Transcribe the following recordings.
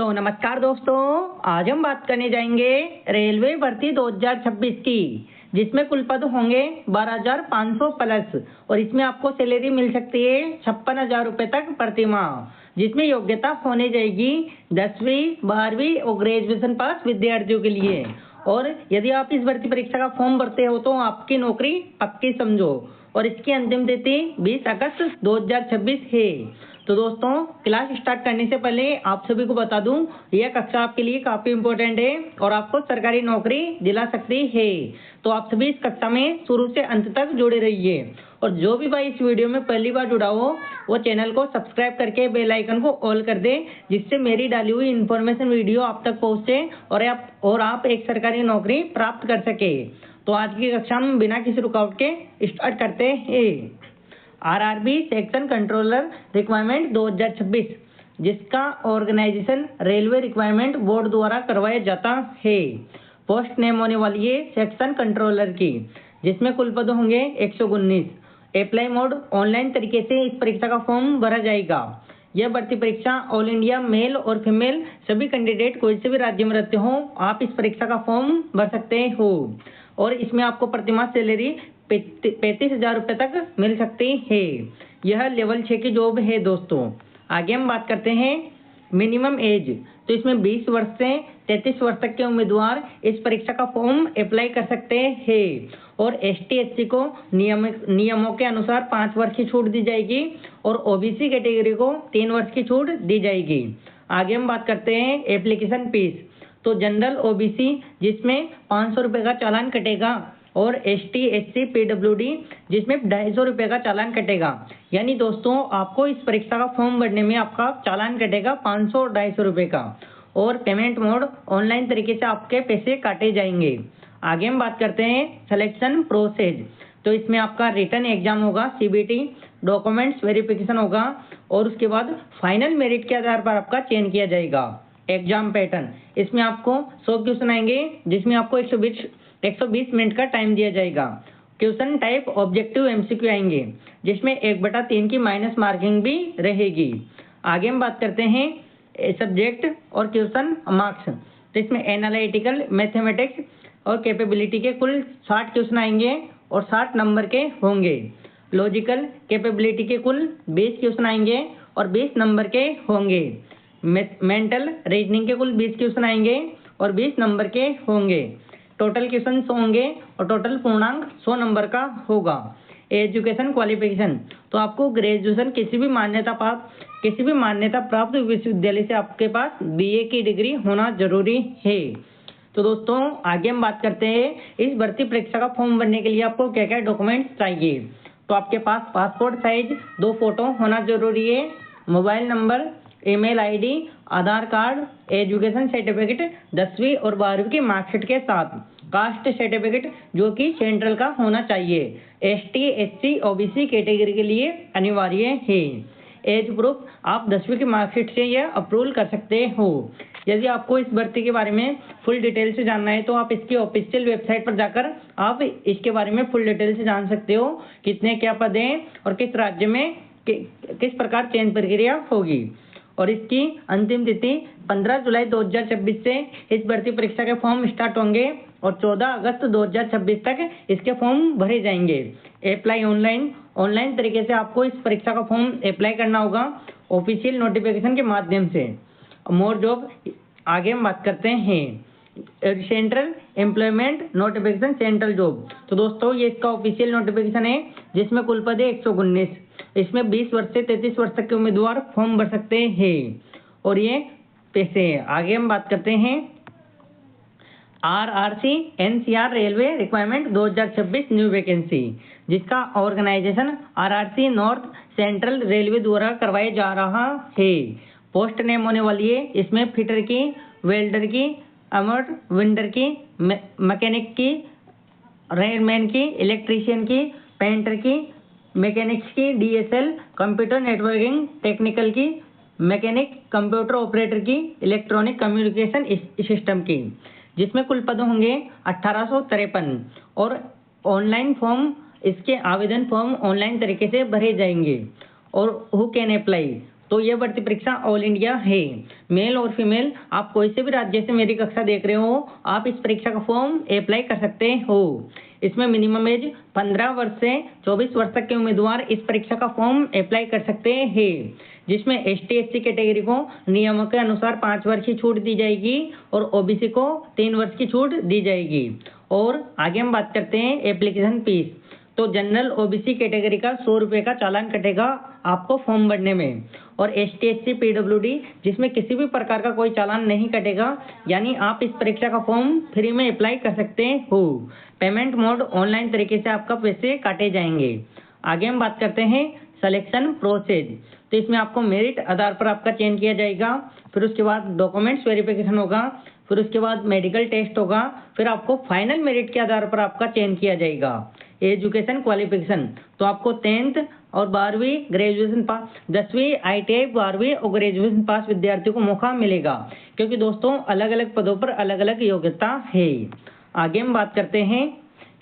तो नमस्कार दोस्तों, आज हम बात करने जाएंगे रेलवे भर्ती 2026 की, जिसमें कुल पद होंगे 12,500 प्लस और इसमें आपको सैलरी मिल सकती है 56,000 रुपये तक प्रति माह, जिसमें योग्यता होने जाएगी 10वीं 12वीं और ग्रेजुएशन पास विद्यार्थियों के लिए। और यदि आप इस भर्ती परीक्षा का फॉर्म भरते हो तो आपकी नौकरी पक्की समझो। और इसकी अंतिम तिथि 20 अगस्त 2026 है। तो दोस्तों, क्लास स्टार्ट करने से पहले आप सभी को बता दूं, यह कक्षा आपके लिए काफी इम्पोर्टेंट है और आपको सरकारी नौकरी दिला सकती है। तो आप सभी इस कक्षा में शुरू से अंत तक जुड़े रहिए। और जो भी भाई इस वीडियो में पहली बार जुड़ा हो वो चैनल को सब्सक्राइब करके बेल आइकन को ऑल कर दे, जिससे मेरी डाली हुई इन्फॉर्मेशन वीडियो आप तक पहुंचे और आप एक सरकारी नौकरी प्राप्त कर सके। तो आज की कक्षा में बिना किसी रुकावट के स्टार्ट करते हैं। आरआरबी सेक्शन कंट्रोलर रिक्वायरमेंट 2026, जिसका ऑर्गेनाइजेशन रेलवे रिक्वायरमेंट बोर्ड द्वारा करवाया जाता है। पोस्ट नेम होने वाली है सेक्शन कंट्रोलर की, जिसमें कुल पद होंगे 119। अप्लाई मोड ऑनलाइन तरीके से इस परीक्षा का फॉर्म भरा जाएगा। यह भर्ती परीक्षा ऑल इंडिया मेल और फीमेल सभी कैंडिडेट कोई से भी राज्य में रहते हो, आप इस परीक्षा का फॉर्म भर सकते हो। और इसमें आपको प्रतिमाह सैलरी 35,000 रुपये तक मिल सकती है। यह लेवल 6 की जॉब है दोस्तों। आगे हम बात करते हैं मिनिमम एज। तो इसमें 20 वर्ष से 33 वर्ष तक के उम्मीदवार इस परीक्षा का फॉर्म अप्लाई कर सकते हैं। और ST SC को नियमों के अनुसार 5 वर्ष की छूट दी जाएगी और OBC कैटेगरी को 3 वर्ष की छूट दी जाएगी। आगे हम बात करते हैं एप्लीकेशन फीस। तो जनरल OBC जिसमें 500 रुपये का चालान कटेगा और ST SC PWD जिसमें 250 रुपये का चालान कटेगा। यानी दोस्तों, आपको इस परीक्षा का फॉर्म भरने में आपका चालान कटेगा 500 और 250 रुपये का। और पेमेंट मोड ऑनलाइन तरीके से आपके पैसे काटे जाएंगे। आगे हम बात करते हैं सिलेक्शन प्रोसेस। तो इसमें आपका रिटन एग्जाम होगा CBT, डॉक्यूमेंट्स वेरिफिकेशन होगा और उसके बाद फाइनल मेरिट के आधार पर आपका चयन किया जाएगा। एग्जाम पैटर्न, इसमें आपको 100 क्वेश्चन आएंगे, जिसमें आपको 120 मिनट का टाइम दिया जाएगा। क्वेश्चन टाइप ऑब्जेक्टिव MCQ आएंगे, जिसमें 1/3 की माइनस मार्किंग भी रहेगी। आगे हम बात करते हैं सब्जेक्ट और क्वेश्चन मार्क्स। तो इसमें एनालिटिकल, मैथमेटिक्स और कैपेबिलिटी के कुल 60 क्वेश्चन आएंगे और 60 नंबर के होंगे। लॉजिकल कैपेबिलिटी के कुल 20 क्वेश्चन आएंगे और 20 नंबर के होंगे। मेंटल रीजनिंग के कुल 20 क्वेश्चन आएंगे और 20 नंबर के होंगे। टोटल क्वेश्चन होंगे और टोटल पूर्णांक 100 नंबर का होगा। एजुकेशन क्वालिफिकेशन, तो आपको ग्रेजुएशन किसी भी मान्यता प्राप्त विश्वविद्यालय से आपके पास BA की डिग्री होना जरूरी है। तो दोस्तों, आगे हम बात करते हैं इस भर्ती परीक्षा का फॉर्म भरने के लिए आपको क्या क्या डॉक्यूमेंट्स चाहिए। तो आपके पास पासपोर्ट साइज 2 फोटो होना जरूरी है, mobile number, email ID, Aadhaar card, education certificate 10वीं और 12वीं की मार्कशीट के साथ, कास्ट सर्टिफिकेट जो कि सेंट्रल का होना चाहिए, ST SC OBC कैटेगरी के लिए अनिवार्य है। एज प्रूफ, आप 10वीं की मार्कशीट से यह अप्रूवल कर सकते हो। यदि आपको इस भर्ती के बारे में फुल डिटेल से जानना है तो आप इसकी ऑफिशियल वेबसाइट पर जाकर आप इसके बारे में फुल डिटेल से जान सकते हो, कितने क्या पद हैं और किस राज्य में किस प्रकार चयन प्रक्रिया होगी। और इसकी अंतिम तिथि 15 जुलाई 2026 से इस भर्ती परीक्षा के फॉर्म स्टार्ट होंगे और 14 अगस्त 2026 तक इसके फॉर्म भरे जाएंगे। अप्लाई ऑनलाइन तरीके से आपको इस परीक्षा का फॉर्म अप्लाई करना होगा ऑफिशियल नोटिफिकेशन के माध्यम से। मोर जॉब, आगे हम बात करते हैं central employment notification central job. तो दोस्तों, ये इसका ऑफिशियल नोटिफिकेशन है, जिसमें कुल पद है 119। इसमें 20 वर्ष से 33 वर्ष तक के उम्मीदवार फॉर्म भर सकते हैं और ये पैसे है। आगे हम बात करते हैं RRC NCR railway requirement 2026 new vacancy, जिसका organisation RRC north central railway द्वारा करवाया जा रहा है। पोस्ट नेम होने वाली है इसमें फिटर की, वेल्डर की, अमर विंडर की, मैकेनिक की, रेलमैन की, इलेक्ट्रीशियन की, पेंटर की, मैकेनिक्स की, DSL कंप्यूटर नेटवर्किंग टेक्निकल की, मैकेनिक कंप्यूटर ऑपरेटर की, इलेक्ट्रॉनिक कम्युनिकेशन सिस्टम की, जिसमें कुल पद होंगे 1853। और ऑनलाइन फॉर्म, इसके आवेदन फॉर्म ऑनलाइन तरीके से भरे जाएंगे। और हु कैन अप्लाई, तो ये भर्ती परीक्षा ऑल इंडिया है। मेल और फीमेल आप कोई से भी राज्य से मेरी कक्षा देख रहे हो, आप इस परीक्षा का फॉर्म अप्लाई कर सकते हो। इसमें मिनिमम एज 15 वर्ष से 24 वर्ष तक के उम्मीदवार इस परीक्षा का फॉर्म अप्लाई कर सकते हैं, जिसमें ST SC कैटेगरी को नियमों के अनुसार 5 वर्ष की छूट दी जाएगी और OBC को 3 वर्ष की छूट दी जाएगी। और आगे हम बात करते हैं एप्लीकेशन फीस। तो जनरल OBC कैटेगरी का 100 रुपये का चालान कटेगा आपको फॉर्म भरने में, और ST SC PWD जिसमें किसी भी प्रकार का कोई चालान नहीं कटेगा, यानी आप इस परीक्षा का फॉर्म फ्री में अप्लाई कर सकते हो। पेमेंट मोड ऑनलाइन तरीके से आपका पैसे काटे जाएंगे। आगे हम बात करते हैं सिलेक्शन प्रोसेस। तो इसमें आपको मेरिट आधार पर आपका चयन किया जाएगा, फिर उसके बाद डॉक्यूमेंट्स वेरिफिकेशन होगा, फिर उसके बाद मेडिकल टेस्ट होगा, फिर आपको फाइनल मेरिट के आधार पर आपका चयन किया जाएगा। एजुकेशन क्वालिफिकेशन, तो आपको 10th और 12वीं ग्रेजुएशन पास, 10वीं ITI 12वीं और ग्रेजुएशन पास विद्यार्थियों को मौका मिलेगा, क्योंकि दोस्तों अलग अलग पदों पर अलग अलग योग्यता है। आगे हम बात करते हैं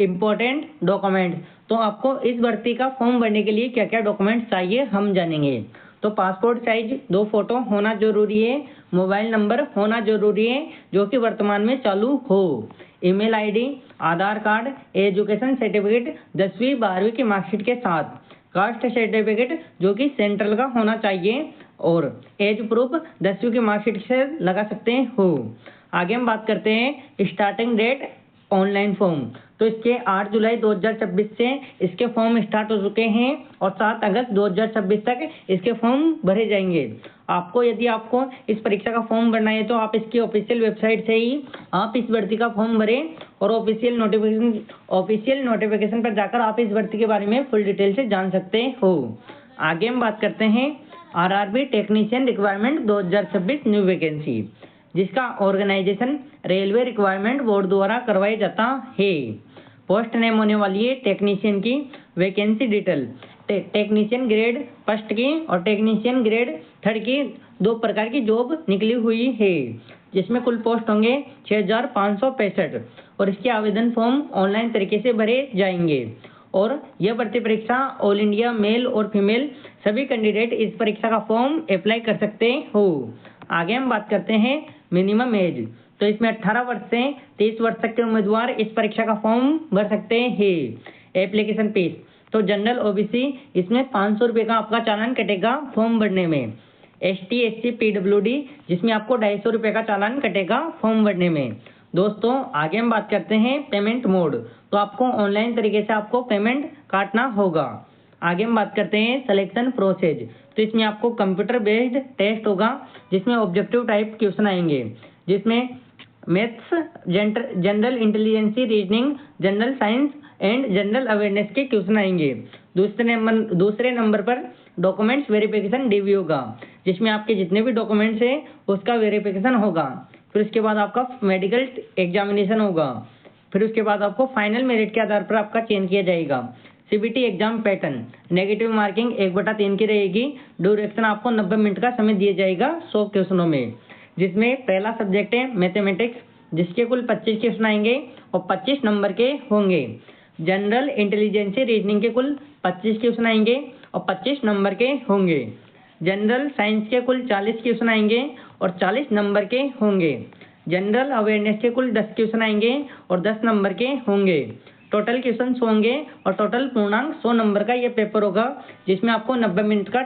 इम्पोर्टेंट डॉक्यूमेंट। तो आपको इस भर्ती का फॉर्म भरने के लिए क्या क्या डॉक्यूमेंट्स चाहिए हम जानेंगे। तो पासपोर्ट साइज 2 फोटो होना जरूरी है, मोबाइल नंबर होना जरूरी है जो कि वर्तमान में चालू हो, email ID, Aadhaar card, education certificate 10वीं 12वीं की मार्कशीट के साथ, कास्ट सर्टिफिकेट जो कि सेंट्रल का होना चाहिए, और एज प्रूफ 10वीं की मार्कशीट से लगा सकते हो। आगे हम बात करते हैं स्टार्टिंग डेट ऑनलाइन फॉर्म। तो इसके 8 जुलाई 2026 से इसके फॉर्म स्टार्ट हो चुके हैं और 7 अगस्त 2026 तक इसके फॉर्म भरे जाएंगे। आपको यदि आपको इस परीक्षा का फॉर्म भरना है तो आप इसकी ऑफिशियल वेबसाइट से ही आप इस भर्ती का फॉर्म भरें और ऑफिशियल नोटिफिकेशन पर जाकर आप इस भर्ती के बारे में फुल डिटेल से जान सकते हो। आगे हम बात करते हैं RRB technician requirement 2026 new vacancy, जिसका ऑर्गेनाइजेशन रेलवे रिक्वायरमेंट बोर्ड द्वारा करवाया जाता है। पोस्ट नेम होने वाली है टेक्नीशियन की। वैकेंसी डिटेल, टेक्नीशियन ग्रेड 1 की और टेक्नीशियन ग्रेड 3 की 2 प्रकार की जॉब निकली हुई है, जिसमें कुल पोस्ट होंगे 6565 और इसके आवेदन फॉर्म ऑनलाइन तरीके से भरे जाएंगे। और यह भर्ती परीक्षा ऑल इंडिया मेल और फीमेल सभी कैंडिडेट इस परीक्षा का फॉर्म अप्लाई कर सकते हो। आगे हम बात करते हैं मिनिमम एज। तो इसमें 18 वर्ष से 30 वर्ष तक के उम्मीदवार इस परीक्षा का फॉर्म भर सकते हैं। एप्लीकेशन फीस, तो जनरल OBC इसमें 500 रुपये का आपका चालान कटेगा फॉर्म भरने में। ST SC PWD जिसमें आपको 250 रुपये का चालान कटेगा फॉर्म भरने में। दोस्तों आगे हम बात करते हैं पेमेंट मोड। तो आपको ऑनलाइन तरीके से आपको पेमेंट काटना होगा। आगे हम बात करते हैं सिलेक्शन प्रोसेस। तो इसमें आपको कंप्यूटर बेस्ड टेस्ट होगा, जिसमें ऑब्जेक्टिव टाइप क्वेश्चन आएंगे, जिसमें maths, general intelligency, reasoning, general science and general awareness के क्वेश्चन आएंगे। दूसरे नंबर पर डॉक्यूमेंट्स वेरिफिकेशन DV होगा, जिसमें आपके जितने भी डॉक्यूमेंट्स हैं उसका वेरिफिकेशन होगा। फिर उसके बाद आपका मेडिकल एग्जामिनेशन होगा। फिर उसके बाद आपको फाइनल मेरिट के आधार पर आपका चयन किया जाएगा। CBT exam pattern, negative marking 1/3 की रहेगी। ड्यूरेक्शन आपको 90 मिनट का समय दिया जाएगा 100 क्वेश्चनों में, जिसमें पहला सब्जेक्ट है मैथमेटिक्स, जिसके कुल 25 क्वेश्चन आएंगे और 25 नंबर के होंगे। जनरल इंटेलिजेंसी रीजनिंग के कुल 25 क्वेश्चन आएंगे और 25 नंबर के होंगे। जनरल साइंस के कुल 40 क्वेश्चन आएंगे और 40 नंबर के होंगे। जनरल अवेयरनेस के कुल 10 क्वेश्चन आएंगे और 10 नंबर के होंगे। टोटल क्वेश्चन होंगे और टोटल पूर्णांक 100 नंबर का ये पेपर होगा, जिसमें आपको 90 मिनट का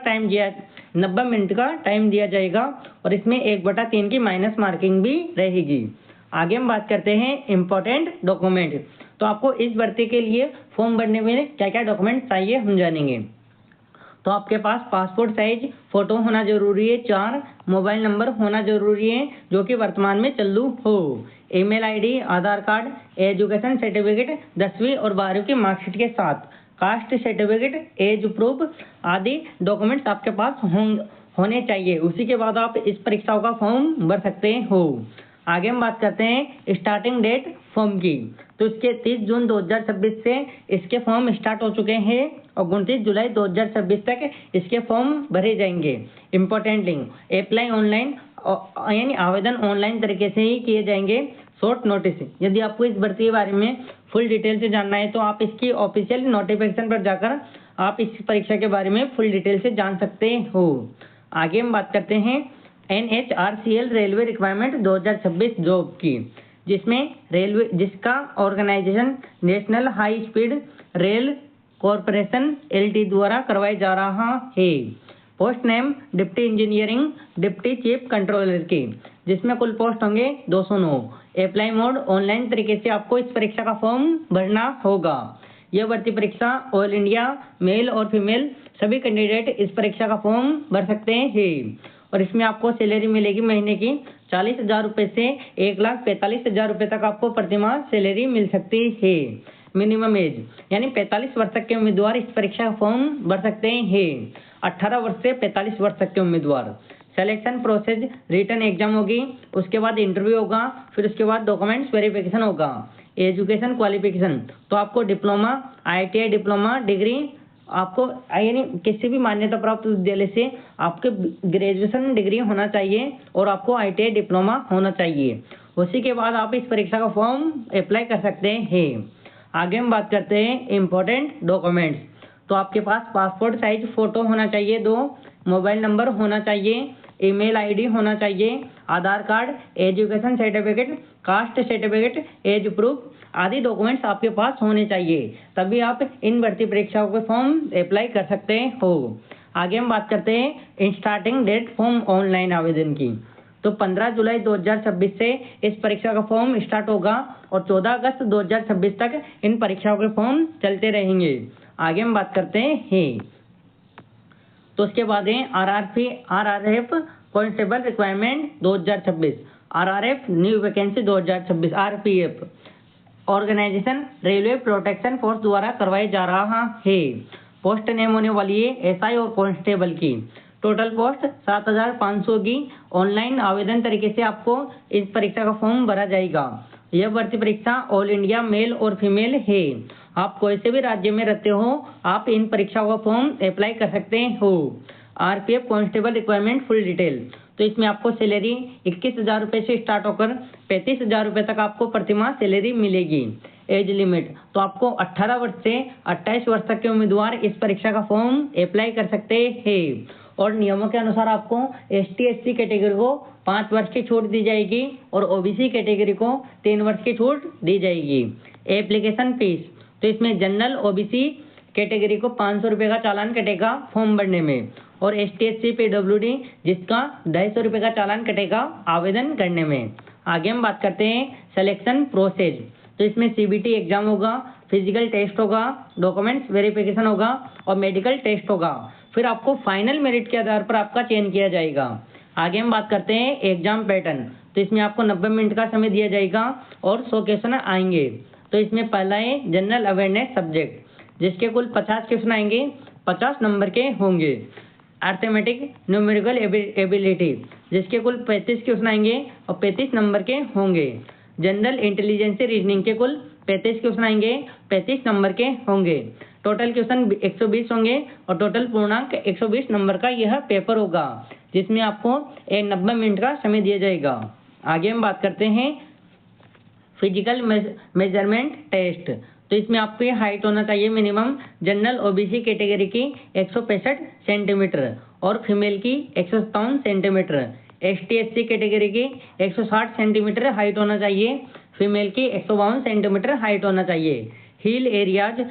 टाइम दिया जाएगा और इसमें 1/3 की माइनस मार्किंग भी रहेगी। आगे हम बात करते हैं इम्पोर्टेंट डॉक्यूमेंट। तो आपको इस भर्ती के लिए फॉर्म भरने में क्या क्या डॉक्यूमेंट चाहिए हम जानेंगे। तो आपके पास पासपोर्ट साइज फोटो होना जरूरी है 4, मोबाइल नंबर होना जरूरी है जो कि वर्तमान में चालू हो, email ID, Aadhaar card, education certificate 10वीं और 12वीं की मार्कशीट के साथ, कास्ट सर्टिफिकेट, एज प्रूफ आदि डॉक्यूमेंट्स आपके पास होने चाहिए। उसी के बाद आप इस परीक्षाओं का फॉर्म भर सकते हो। आगे हम बात करते हैं स्टार्टिंग डेट फॉर्म की। तो इसके 30 जून 2026 से इसके फॉर्म स्टार्ट हो चुके हैं और 29 जुलाई 2026 तक इसके फॉर्म भरे जाएंगे। इंपॉर्टेंट लिंक, अप्लाई ऑनलाइन यानी आवेदन ऑनलाइन तरीके से ही किए जाएंगे। शॉर्ट नोटिस, यदि आपको इस भर्ती के बारे में फुल डिटेल से जानना है तो आप इसकी ऑफिशियल नोटिफिकेशन पर जाकर आप इस परीक्षा के बारे में फुल डिटेल से जान सकते हो। आगे हम बात करते हैं NHRCL रेलवे रिक्वायरमेंट 2026 जॉब की, जिसका organization national high speed rail corporation LT द्वारा करवाया जा रहा है। Post name deputy engineering deputy chief controller की, जिसमें कुल पोस्ट होंगे 209। अप्लाई मोड ऑनलाइन तरीके से आपको इस परीक्षा का फॉर्म भरना होगा। यह भर्ती परीक्षा ऑल इंडिया मेल और फीमेल सभी कैंडिडेट इस परीक्षा का फॉर्म भर सकते हैं और इसमें आपको सैलरी मिलेगी महीने की 40,000 रुपये से 1,45,000 रुपये तक आपको प्रतिमाह सैलरी मिल सकती है। मिनिमम एज यानी 45 वर्ष तक के उम्मीदवार इस परीक्षा का फॉर्म भर सकते हैं। 18 वर्ष से 45 वर्ष तक के उम्मीदवार। सिलेक्शन प्रोसेस रिटन एग्जाम होगी, उसके बाद इंटरव्यू होगा, फिर उसके बाद डॉक्यूमेंट्स वेरिफिकेशन होगा। एजुकेशन क्वालिफिकेशन तो आपको डिप्लोमा, ITI डिप्लोमा डिग्री, आपको यानी किसी भी मान्यता प्राप्त विद्यालय से आपके ग्रेजुएशन डिग्री होना चाहिए और आपको ITI डिप्लोमा होना चाहिए। उसी के बाद आप इस परीक्षा का फॉर्म अप्लाई कर सकते हैं। आगे हम बात करते हैं इम्पोर्टेंट डॉक्यूमेंट्स। तो आपके पास पासपोर्ट साइज फोटो होना चाहिए 2, मोबाइल नंबर होना चाहिए, ईमेल ID होना चाहिए, Aadhaar card, education certificate, caste certificate, age proof आदि डॉक्यूमेंट्स आपके पास होने चाहिए, तभी आप इन भर्ती परीक्षाओं के फॉर्म अप्लाई कर सकते हो। आगे हम बात करते हैं स्टार्टिंग डेट फॉर्म ऑनलाइन आवेदन की। तो 15 जुलाई 2026 से इस परीक्षा का फॉर्म स्टार्ट होगा और 14 अगस्त 2026 तक इन परीक्षाओं के फॉर्म चलते रहेंगे। आगे हम बात करते हैं तो उसके बाद है RRF constable requirement 2026, RRF new vacancy 2026, RPF organization railway protection force द्वारा करवाया जा रहा है। पोस्ट नेम होने वाली है SI और कांस्टेबल की। टोटल पोस्ट 7,500 की। ऑनलाइन आवेदन तरीके से आपको इस परीक्षा का फॉर्म भरा जाएगा। यह भर्ती परीक्षा ऑल इंडिया मेल और फीमेल है। आप कोई से भी राज्य में रहते हो, आप इन परीक्षाओं का फॉर्म अप्लाई कर सकते हो। RPF constable requirement full detail तो इसमें आपको सैलरी 21,000 रुपये से स्टार्ट होकर 35,000 रुपये तक आपको प्रतिमाह सैलरी मिलेगी। एज लिमिट तो आपको 18 वर्ष से 28 वर्ष तक के उम्मीदवार इस परीक्षा का फॉर्म अप्लाई कर सकते हैं और नियमों के अनुसार आपको ST/SC कैटेगरी को 5 वर्ष की छूट दी जाएगी और OBC कैटेगरी को 3 वर्ष की छूट दी जाएगी। एप्लीकेशन फीस तो इसमें जनरल OBC कैटेगरी को 500 रुपये का चालान कटेगा फॉर्म भरने में और ST/SC PWD जिसका 250 रुपये का चालान कटेगा आवेदन करने में। आगे हम बात करते हैं सिलेक्शन प्रोसेस तो इसमें CBT एग्जाम होगा, फिजिकल टेस्ट होगा, डॉक्यूमेंट्स वेरिफिकेशन होगा और मेडिकल टेस्ट होगा। फिर आपको फाइनल मेरिट के आधार पर आपका चयन किया जाएगा। आगे हम बात करते हैं एग्जाम पैटर्न तो इसमें आपको 90 मिनट का समय दिया जाएगा और 100 क्वेश्चन आएंगे। तो इसमें पहला है जनरल अवेयरनेस सब्जेक्ट जिसके कुल 50 क्वेश्चन आएंगे, 50 नंबर के होंगे। अर्थमेटिक न्यूमेरिकल एबिलिटी जिसके कुल 35 क्वेश्चन आएंगे और 35 नंबर के होंगे। जनरल इंटेलिजेंस रीजनिंग के कुल 35 क्वेश्चन आएंगे, 35 नंबर के होंगे। टोटल क्वेश्चन 120 होंगे और टोटल पूर्णांक 120 नंबर का यह पेपर होगा जिसमें आपको 90 मिनट का समय दिया जाएगा। आगे हम बात करते हैं फिजिकल मेजरमेंट टेस्ट तो इसमें आपकी हाइट होना चाहिए मिनिमम जनरल OBC कैटेगरी की 165 सेंटीमीटर और फीमेल की 157 सेंटीमीटर। ST/SC कैटेगरी की 160 सेंटीमीटर हाइट होना चाहिए, फीमेल की 152 सेंटीमीटर हाइट होना चाहिए। हील एरियाज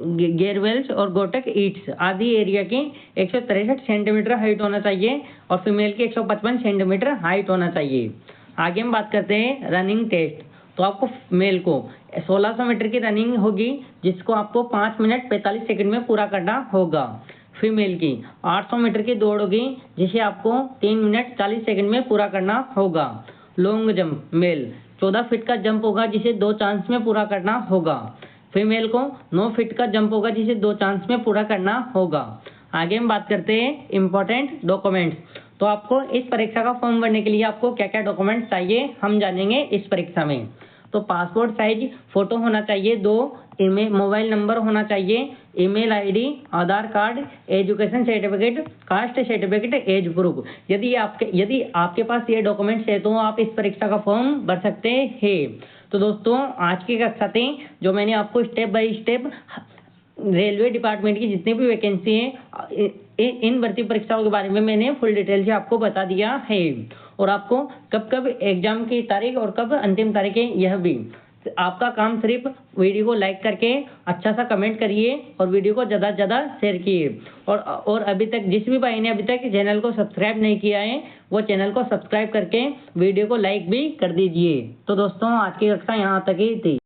गेरवेल्स और गोटक ईट्स आदि एरिया की 163 सेंटीमीटर हाइट होना चाहिए और फीमेल की 155 सेंटीमीटर हाइट होना चाहिए। आगे हम बात करते हैं रनिंग टेस्ट तो आपको मेल को 1600 मीटर की रनिंग होगी जिसको आपको 5 मिनट 45 सेकंड में पूरा करना होगा। फीमेल की 800 मीटर की दौड़ होगी जिसे आपको 3 मिनट 40 सेकंड में पूरा करना होगा। लॉन्ग जंप मेल 14 फीट का जंप होगा जिसे 2 चांस में पूरा करना होगा। फीमेल को 9 फीट का जंप होगा जिसे 2 चांस में पूरा करना होगा। आगे हम बात करते हैं इम्पोर्टेंट डॉक्यूमेंट्स तो आपको इस परीक्षा का फॉर्म भरने के लिए आपको क्या क्या डॉक्यूमेंट्स चाहिए हम जानेंगे इस परीक्षा में। तो पासपोर्ट साइज फोटो होना चाहिए 2, ईमेल मोबाइल नंबर होना चाहिए, email ID, Aadhaar card, education certificate, caste certificate, age proof. यदि आपके पास ये डॉक्यूमेंट्स है तो आप इस परीक्षा का फॉर्म भर सकते हैं। तो दोस्तों आज की कक्षा थी जो मैंने आपको step by step railway department की जितनी भी वैकेंसी हैं इन भर्ती परीक्षाओं के बारे में मैंने फुल डिटेल से आपको बता दिया है, और आपको कब कब एग्जाम की तारीख और कब अंतिम तारीख है यह भी। आपका काम सिर्फ वीडियो को लाइक करके अच्छा सा कमेंट करिए और वीडियो को ज़्यादा से ज़्यादा शेयर कीजिए, और अभी तक जिस भी भाई ने अभी तक चैनल को सब्सक्राइब नहीं किया है वो चैनल को सब्सक्राइब करके वीडियो को लाइक भी कर दीजिए। तो दोस्तों आज की कक्षा यहाँ तक ही थी।